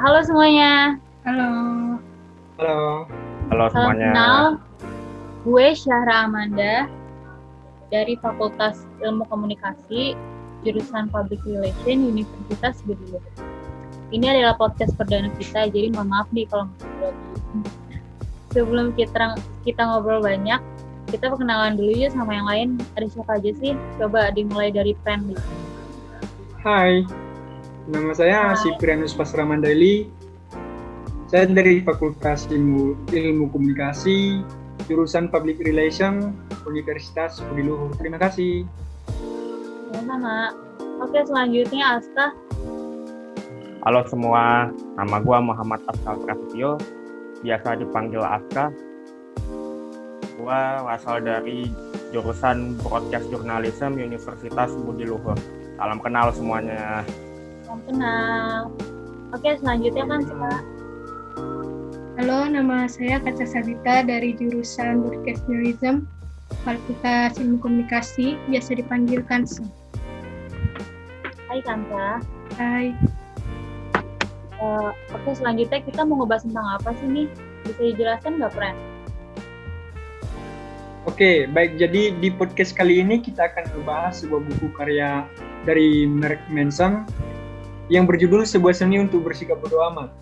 Halo semuanya. Halo. Halo. Halo Salam semuanya. kenal. Gue Syahra Amanda dari Fakultas Ilmu Komunikasi, jurusan Public Relation, Universitas Budi Luhur. Ini adalah podcast perdana kita, jadi mohon maaf nih kalau ngobrol. Sebelum kita ngobrol banyak, kita perkenalan dulu yuk sama yang lain. Ada siapa aja sih? Coba dimulai dari friendly. Hai, nama saya Siprianus Pasramandali. Saya dari Fakultas Ilmu Komunikasi, jurusan Public Relation, Universitas Budi Luhur. Terima kasih. Sama-sama. Oke, selanjutnya Aska. Halo semua, nama gue Muhammad Askal Prasetyo, biasa dipanggil Aska. Gue asal dari jurusan Broadcast Journalism Universitas Budi Luhur. Salam kenal semuanya. Salam kenal. Oke, selanjutnya kan Sika. Halo, nama saya Kaca Sabita dari jurusan Broadcast Journalism, Fakultas Ilmu Komunikasi, biasa dipanggil Kansa. Hai Kansa. Hai. Oke, selanjutnya kita mau ngebahas tentang apa sih nih? Bisa dijelaskan nggak, Pren? Oke, baik. Jadi di podcast kali ini kita akan membahas sebuah buku karya dari Mark Manson yang berjudul Sebuah Seni untuk Bersikap Bodo Amat.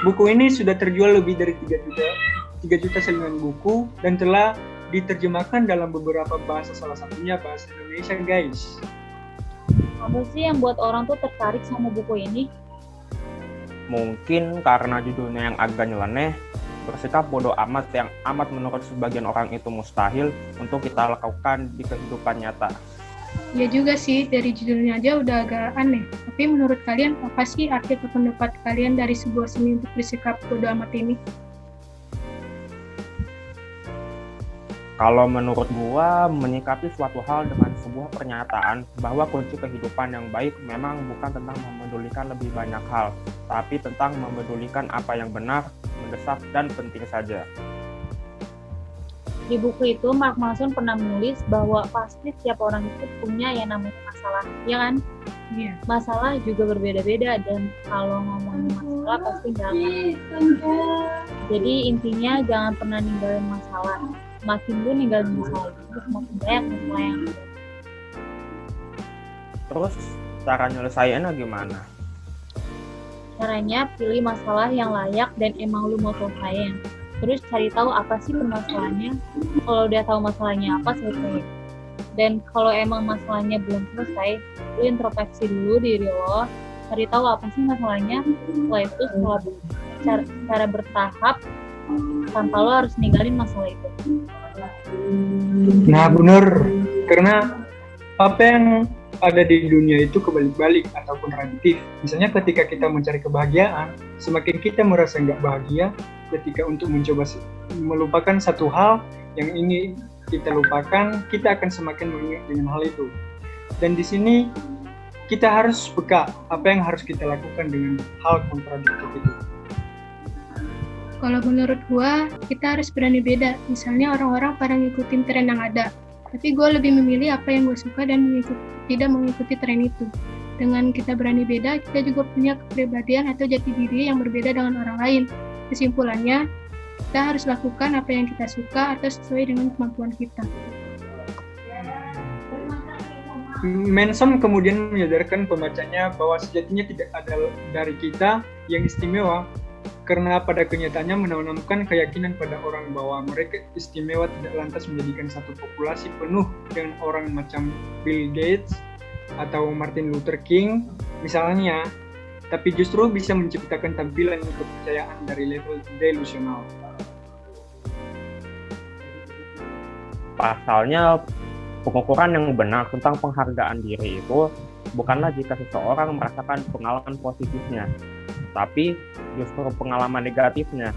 Buku ini sudah terjual lebih dari 3 juta salinan buku dan telah diterjemahkan dalam beberapa bahasa, salah satunya bahasa Indonesia, guys. Apa sih yang buat orang tuh tertarik sama buku ini? Mungkin karena judulnya yang agak nyeleneh, bersikap bodoh amat yang amat menurut sebagian orang itu mustahil untuk kita lakukan di kehidupan nyata. Ya juga sih, dari judulnya aja udah agak aneh. Tapi menurut kalian, apa sih arti atau pendapat kalian dari sebuah seni untuk bersikap bodo amat ini? Kalau menurut gua, menyikapi suatu hal dengan sebuah pernyataan bahwa kunci kehidupan yang baik memang bukan tentang memedulikan lebih banyak hal, tapi tentang memedulikan apa yang benar, mendesak, dan penting saja. Di buku itu, Mark Manson pernah menulis bahwa pasti setiap orang itu punya yang namanya masalah, ya kan? Iya. Masalah juga berbeda-beda, dan kalau ngomongin masalah pasti nggak akan. Jadi intinya jangan pernah ninggalin masalah. Makin lu ninggalin masalah itu, semakin banyak masalah yang ada. Terus, cara nyelesainnya gimana? Caranya pilih masalah yang layak dan emang lu mau selesaiin. Terus cari tahu apa sih permasalahannya. Kalau udah tahu masalahnya apa, selesai. Dan kalau emang masalahnya belum selesai, lu introspeksi dulu diri lo, cari tahu apa sih masalahnya. Setelah itu secara bertahap tanpa lo harus ninggalin masalah itu. Nah, benar. Karena apa yang ada di dunia itu kebalik-balik ataupun relatif. Misalnya ketika kita mencari kebahagiaan, semakin kita merasa nggak bahagia, ketika untuk mencoba melupakan satu hal yang ini kita lupakan, kita akan semakin mengingat dengan hal itu. Dan di sini kita harus peka apa yang harus kita lakukan dengan hal kontradiktif itu. Kalau menurut gua, kita harus berani beda. Misalnya orang-orang pada ngikutin tren yang ada, tapi gue lebih memilih apa yang gue suka dan tidak mengikuti tren itu. Dengan kita berani beda, kita juga punya kepribadian atau jati diri yang berbeda dengan orang lain. Kesimpulannya, kita harus lakukan apa yang kita suka atau sesuai dengan kemampuan kita. Manson kemudian menyadarkan pembacanya bahwa sejatinya tidak ada dari kita yang istimewa, karena pada kenyataannya menanamkan keyakinan pada orang bahwa mereka istimewa tidak lantas menjadikan satu populasi penuh dengan orang macam Bill Gates atau Martin Luther King misalnya, tapi justru bisa menciptakan tampilan kepercayaan dari level delusional. Pasalnya, pengukuran yang benar tentang penghargaan diri itu bukanlah jika seseorang merasakan pengalaman positifnya, tapi justru pengalaman negatifnya.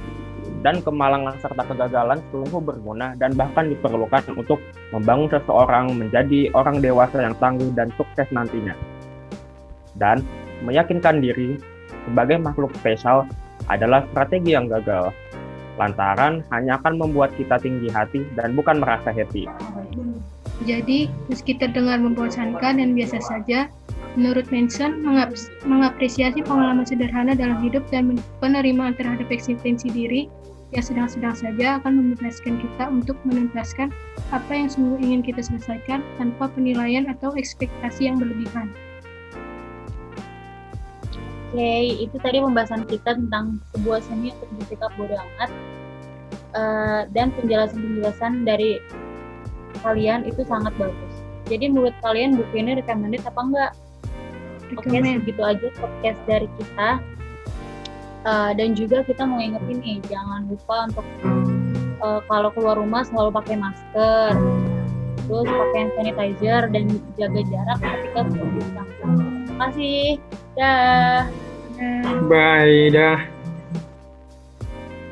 Dan kemalangan serta kegagalan sungguh berguna dan bahkan diperlukan untuk membangun seseorang menjadi orang dewasa yang tangguh dan sukses nantinya. Dan meyakinkan diri sebagai makhluk spesial adalah strategi yang gagal, lantaran hanya akan membuat kita tinggi hati dan bukan merasa happy. Jadi, meski terdengar membosankan dan biasa saja, Menurut Manson, mengapresiasi pengalaman sederhana dalam hidup dan penerimaan terhadap eksistensi diri yang sedang-sedang saja akan membebaskan kita untuk menuntaskan apa yang sungguh ingin kita selesaikan tanpa penilaian atau ekspektasi yang berlebihan. Oke, itu tadi pembahasan kita tentang sebuah seni untuk bersikap bodo amat. Dan penjelasan-penjelasan dari kalian itu sangat bagus. Jadi menurut kalian buku ini recommended apa enggak? Oke, segitu aja podcast dari kita. Dan juga kita mau ingetin nih, jangan lupa untuk kalau keluar rumah selalu pakai masker, terus pakai hand sanitizer dan jaga jarak ketika berbincang. Terima kasih. Dah. Bye, dah.